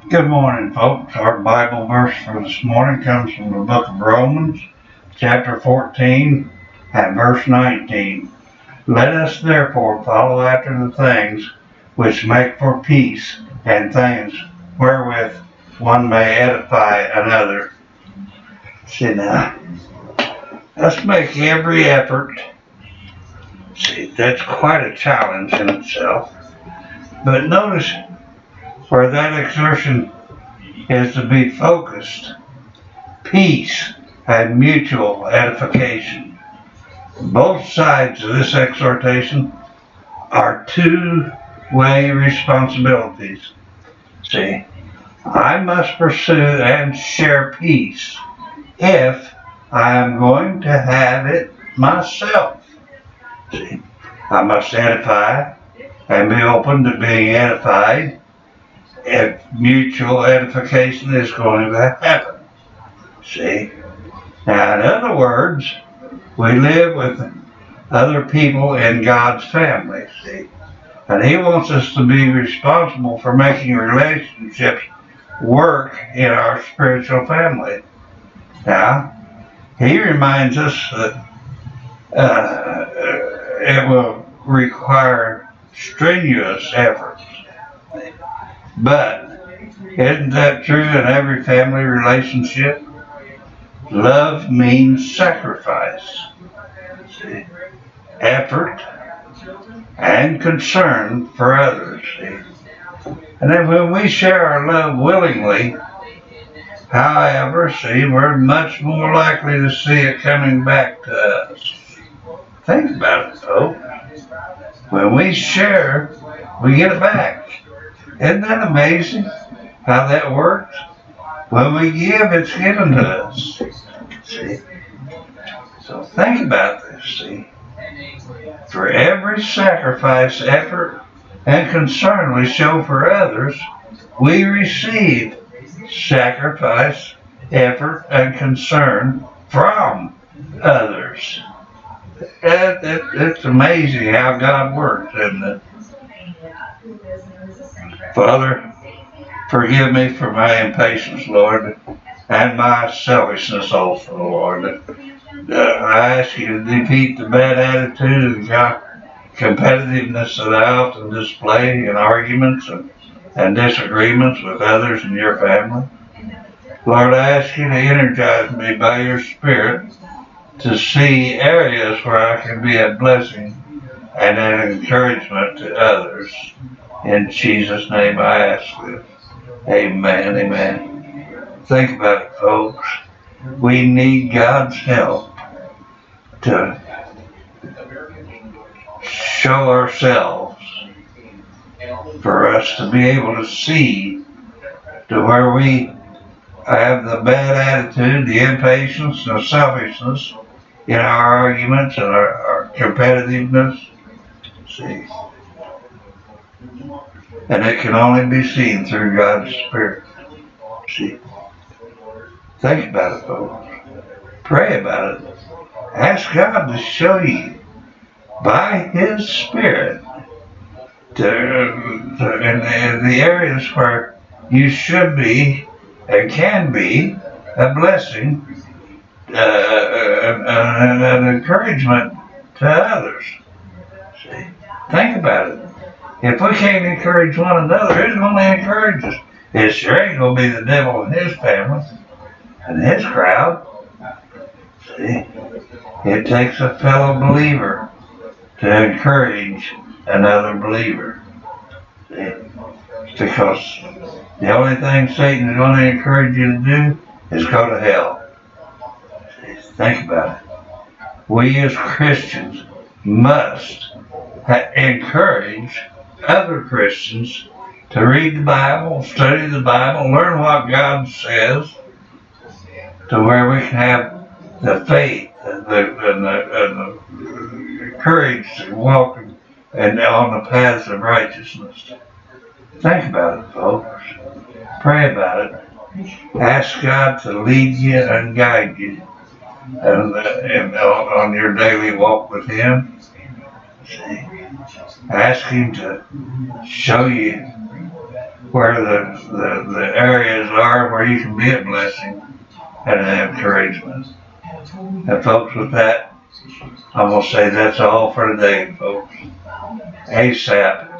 Good morning, folks. Our Bible verse for this morning comes from the book of Romans, chapter 14 and verse 19. Let us therefore follow after the things which make for peace and things wherewith one may edify another. See now, let's make every effort. See, that's quite a challenge in itself. But notice where that exertion is to be focused, peace and mutual edification. Both sides of this exhortation are two-way responsibilities. See, I must pursue and share peace if I am going to have it myself. See, I must edify and be open to being edified if mutual edification is going to happen. See? Now, in other words, we live with other people in God's family, see? And He wants us to be responsible for making relationships work in our spiritual family. Now, He reminds us that it will require strenuous efforts. But isn't that true in every family relationship? Love means sacrifice, see, effort, and concern for others. See? And then when we share our love willingly, however, see, we're much more likely to see it coming back to us. Think about it, folks. When we share, we get it back. Isn't that amazing how that works? When we give, it's given to us. See? So think about this, see? For every sacrifice, effort, and concern we show for others, we receive sacrifice, effort, and concern from others. It's amazing how God works, isn't it? Father, forgive me for my impatience, Lord, and my selfishness also, Lord. I ask you to defeat the bad attitude and competitiveness that I often display in arguments and disagreements with others in your family. Lord, I ask you to energize me by your Spirit to see areas where I can be a blessing and an encouragement to others. In Jesus' name I ask this. Amen, amen. Think about it, folks. We need God's help to show ourselves, for us to be able to see to where we have the bad attitude, the impatience, the selfishness in our arguments and our competitiveness. See? And it can only be seen through God's Spirit. See? Think about it, folks. Pray about it. Ask God to show you by His Spirit in the areas where you should be and can be a blessing and an encouragement to others. See? Think about it. If we can't encourage one another, who's going to encourage us? It sure ain't going to be the devil and his family and his crowd. See? It takes a fellow believer to encourage another believer. See? Because the only thing Satan is going to encourage you to do is go to hell. See? Think about it. We as Christians must encourage other Christians to read the Bible, study the Bible, learn what God says, to where we can have the faith and the courage to walk and on the paths of righteousness. Think about it, folks. Pray about it. Ask God to lead you and guide you and on your daily walk with Him. See? Ask Him to show you where the areas are where you can be a blessing and an encouragement. And folks, with that, I'm going to say that's all for today, folks. ASAP.